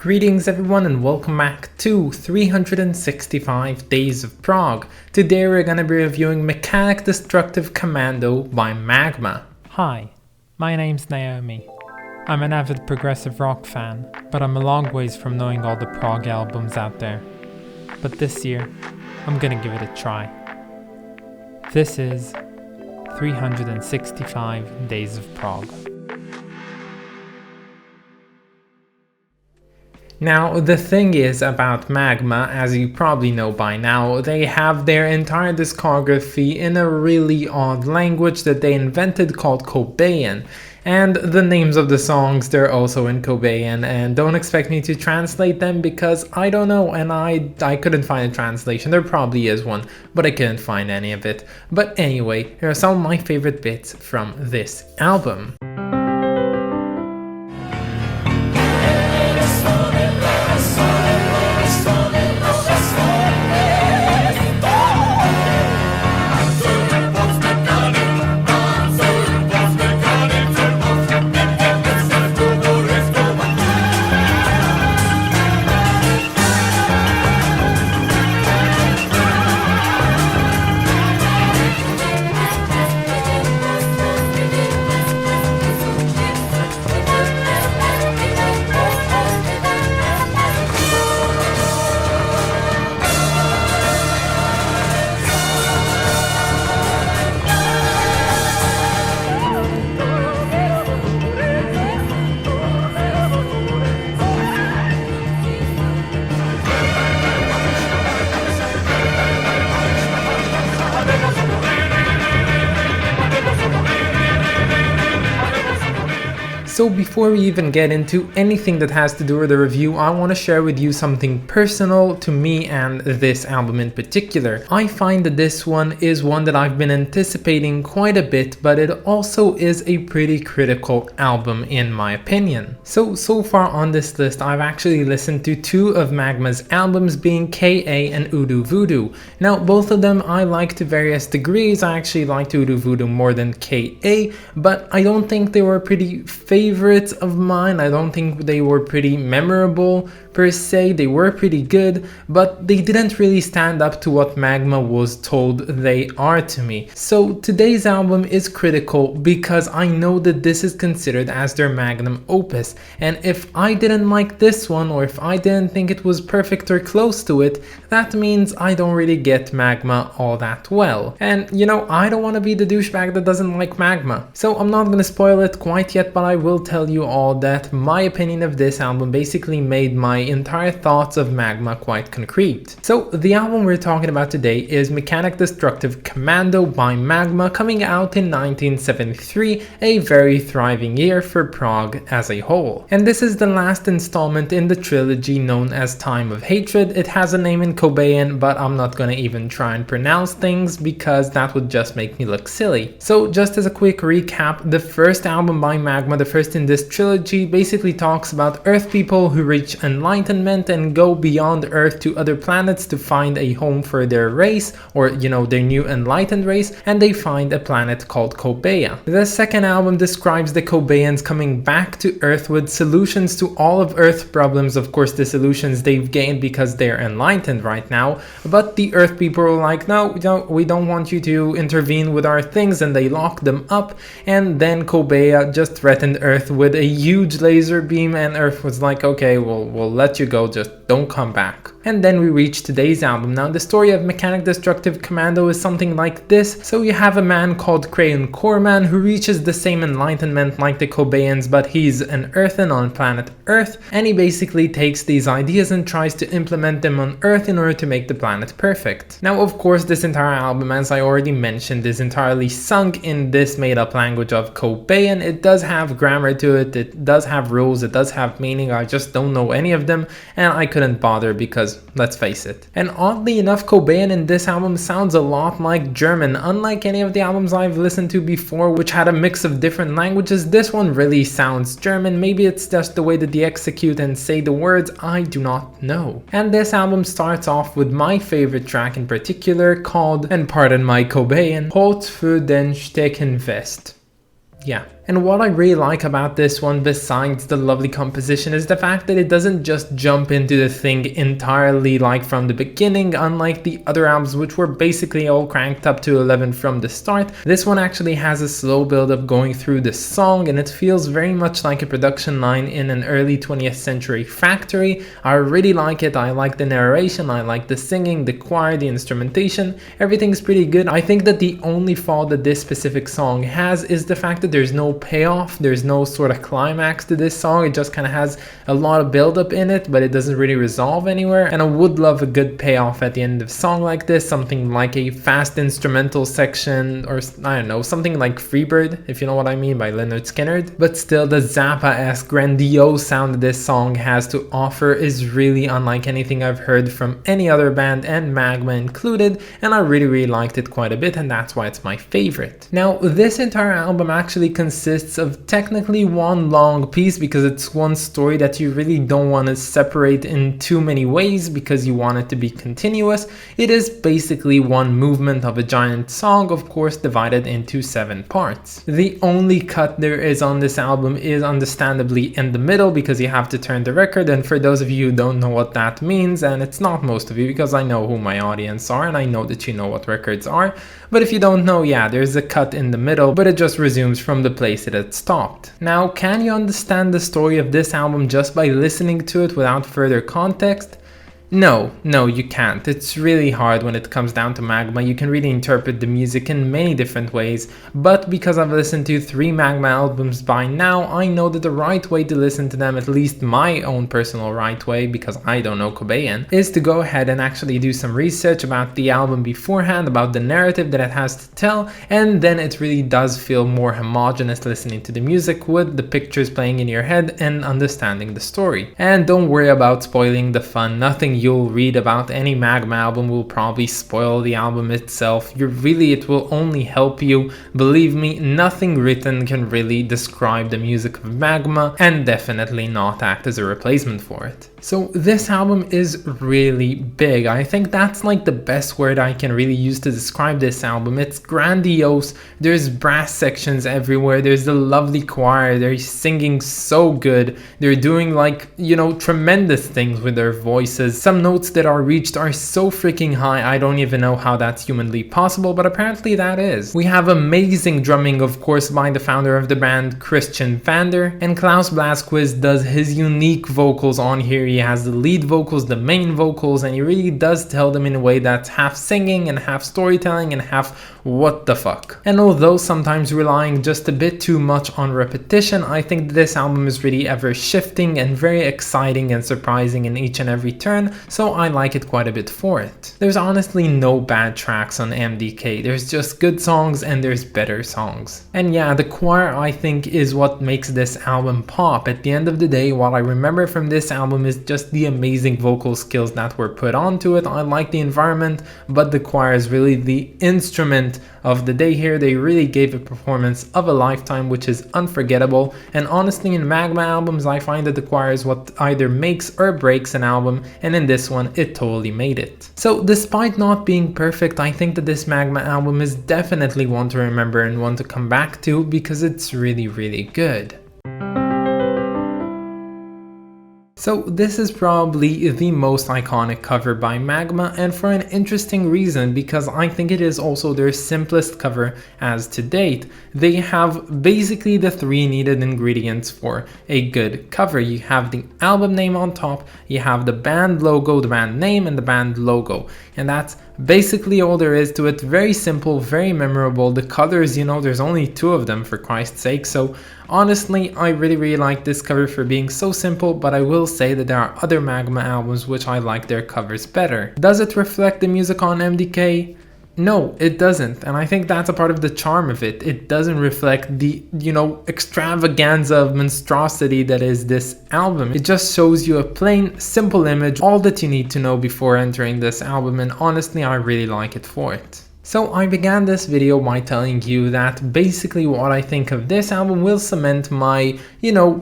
Greetings everyone and welcome back to 365 Days of Prog. Today we're gonna be reviewing Mëkanïk Dëstruktïwych Kömmandöh by Magma. Hi, my name's Naomi. I'm an avid progressive rock fan, but I'm a long ways from knowing all the prog albums out there. But this year, I'm gonna give it a try. This is 365 Days of Prog. Now, the thing is about Magma, as you probably know by now, they have their entire discography in a really odd language that they invented called Kömmandöh. And the names of the songs, they're also in Kömmandöh, and don't expect me to translate them because I don't know, and I couldn't find a translation. There probably is one, but I couldn't find any of it. But anyway, here are some of my favorite bits from this album. So before we even get into anything that has to do with the review, I want to share with you something personal to me and this album in particular. I find that this one is one that I've been anticipating quite a bit, but it also is a pretty critical album in my opinion. So far on this list, I've actually listened to two of Magma's albums, being KA and Udu Voodoo. Now both of them I like to various degrees. I actually liked Udu Voodoo more than KA, but I don't think they were pretty favorites of mine. I don't think they were pretty memorable per se. They were pretty good, but they didn't really stand up to what Magma was told they are to me. So today's album is critical because I know that this is considered as their magnum opus, and if I didn't like this one, or if I didn't think it was perfect or close to it, that means I don't really get Magma all that well. And you know, I don't want to be the douchebag that doesn't like Magma, so I'm not gonna spoil it quite yet, but I will tell you all that my opinion of this album basically made my entire thoughts of Magma quite concrete. So the album we're talking about today is Mëkanïk Dëstruktïwych Kömmandöh by Magma, coming out in 1973, a very thriving year for prog as a whole. And this is the last installment in the trilogy known as Time of Hatred. It has a name in Kömmandöh, but I'm not gonna even try and pronounce things because that would just make me look silly. So just as a quick recap, the first album by Magma, the first in this trilogy, basically talks about Earth people who reach enlightenment and go beyond Earth to other planets to find a home for their race, or you know, their new enlightened race, and they find a planet called Kömmandöh. The second album describes the Kömmandöhs coming back to Earth with solutions to all of Earth's problems. Of course, the solutions they've gained because they're enlightened right now, but the Earth people are like, no, we don't want you to intervene with our things, and they lock them up. And then Kömmandöh just threatened Earth with a huge laser beam, and Earth was like, okay, we'll let you go, just don't come back. And then we reach today's album. Now the story of Mëkanïk Dëstruktïwych Kömmandöh is something like this. So you have a man called Crayon Corman who reaches the same enlightenment like the Kömmandöhs, but he's an earthen on planet Earth, and he basically takes these ideas and tries to implement them on Earth in order to make the planet perfect. Now of course this entire album, as I already mentioned, is entirely sung in this made up language of Kömmandöh. It does have grammar to it, it does have rules, it does have meaning. I just don't know any of them, and I couldn't bother because let's face it. And oddly enough, Kömmandöh in this album sounds a lot like German. Unlike any of the albums I've listened to before which had a mix of different languages, this one really sounds German. Maybe it's just the way that they execute and say the words, I do not know. And this album starts off with my favorite track in particular, called, and pardon my Kömmandöh, Hot für den Stecken fest. Yeah, And what I really like about this one, besides the lovely composition, is the fact that it doesn't just jump into the thing entirely like from the beginning, unlike the other albums which were basically all cranked up to 11 from the start. This one actually has a slow build up going through the song, and it feels very much like a production line in an early 20th century factory. I really like it. I like the narration, I like the singing, the choir, the instrumentation. Everything's pretty good. I think that the only fault that this specific song has is the fact that there's no payoff, there's no sort of climax to this song. It just kind of has a lot of build up in it, but it doesn't really resolve anywhere. And I would love a good payoff at the end of a song like this, something like a fast instrumental section, or I don't know, something like Freebird, if you know what I mean, by Leonard Skinner. But still, the Zappa-esque grandiose sound that this song has to offer is really unlike anything I've heard from any other band, and Magma included, and I really liked it quite a bit, and that's why it's my favorite. Now, this entire album actually consists of technically one long piece, because it's one story that you really don't want to separate in too many ways because you want it to be continuous. It is basically one movement of a giant song, of course divided into 7 parts. The only cut there is on this album is understandably in the middle, because you have to turn the record, and for those of you who don't know what that means, and it's not most of you because I know who my audience are and I know that you know what records are, but if you don't know, yeah, there's a cut in the middle, but it just resumes from the place it had stopped. Now, can you understand the story of this album just by listening to it without further context? No, you can't. It's really hard when it comes down to Magma. You can really interpret the music in many different ways, but because I've listened to 3 Magma albums by now, I know that the right way to listen to them, at least my own personal right way, because I don't know Korean, is to go ahead and actually do some research about the album beforehand, about the narrative that it has to tell, and then it really does feel more homogeneous listening to the music with the pictures playing in your head and understanding the story. And don't worry about spoiling the fun. Nothing you'll read about any Magma album will probably spoil the album itself. It will only help you. Believe me, nothing written can really describe the music of Magma, and definitely not act as a replacement for it. So this album is really big. I think that's like the best word I can really use to describe this album. It's grandiose. There's brass sections everywhere. There's the lovely choir. They're singing so good. They're doing tremendous things with their voices. Some notes that are reached are so freaking high, I don't even know how that's humanly possible, but apparently that is. We have amazing drumming, of course, by the founder of the band, Christian Vander, and Klaus Blasquez does his unique vocals on here. He has the lead vocals, the main vocals, and he really does tell them in a way that's half singing and half storytelling and half what the fuck. And although sometimes relying just a bit too much on repetition, I think this album is really ever shifting and very exciting and surprising in each and every turn, so I like it quite a bit for it. There's honestly no bad tracks on MDK, there's just good songs and there's better songs. And yeah, the choir I think is what makes this album pop. At the end of the day, what I remember from this album is just the amazing vocal skills that were put onto it. I like the environment, but the choir is really the instrument of the day here. They really gave a performance of a lifetime, which is unforgettable. And honestly, in Magma albums, I find that the choir is what either makes or breaks an album, and in this one, it totally made it. So despite not being perfect, I think that this Magma album is definitely one to remember and one to come back to, because it's really good. So this is probably the most iconic cover by Magma, and for an interesting reason, because I think it is also their simplest cover as to date. They have basically the 3 needed ingredients for a good cover. You have the album name on top, you have the band logo, the band name, and the band logo, and that's basically all there is to it. Very simple, very memorable. The colors, there's only 2 of them, for Christ's sake, so honestly, I really like this cover for being so simple, but I will say that there are other Magma albums which I like their covers better. Does it reflect the music on MDK? No, it doesn't, and I think that's a part of the charm of it. It doesn't reflect the, extravaganza of monstrosity that is this album. It just shows you a plain, simple image, all that you need to know before entering this album, and honestly, I really like it for it. So I began this video by telling you that basically what I think of this album will cement my,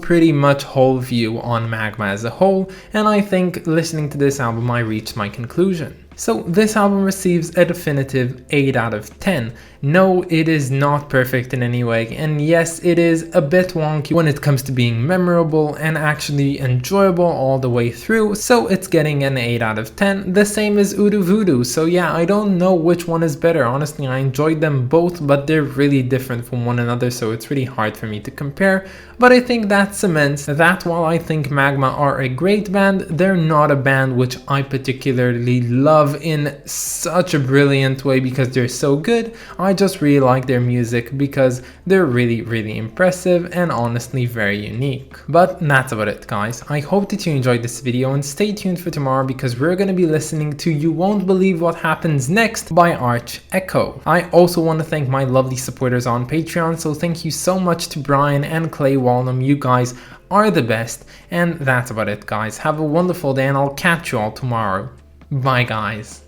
pretty much whole view on Magma as a whole, and I think listening to this album I reached my conclusion. So this album receives a definitive 8 out of 10. No, it is not perfect in any way, and yes, it is a bit wonky when it comes to being memorable and actually enjoyable all the way through, so it's getting an 8 out of 10, the same as Udu Voodoo. So yeah, I don't know which one is better. Honestly, I enjoyed them both, but they're really different from one another, so it's really hard for me to compare. But I think that cements that while I think Magma are a great band, they're not a band which I particularly love in such a brilliant way because they're so good. I just really like their music because they're really impressive and honestly very unique. But that's about it, guys. I hope that you enjoyed this video, and stay tuned for tomorrow because we're gonna be listening to You Won't Believe What Happens Next by Arch Echo. I also want to thank my lovely supporters on Patreon, so thank you so much to Brian and Clay Walnum. You guys are the best. And that's about it, guys. Have a wonderful day, and I'll catch you all tomorrow. Bye, guys.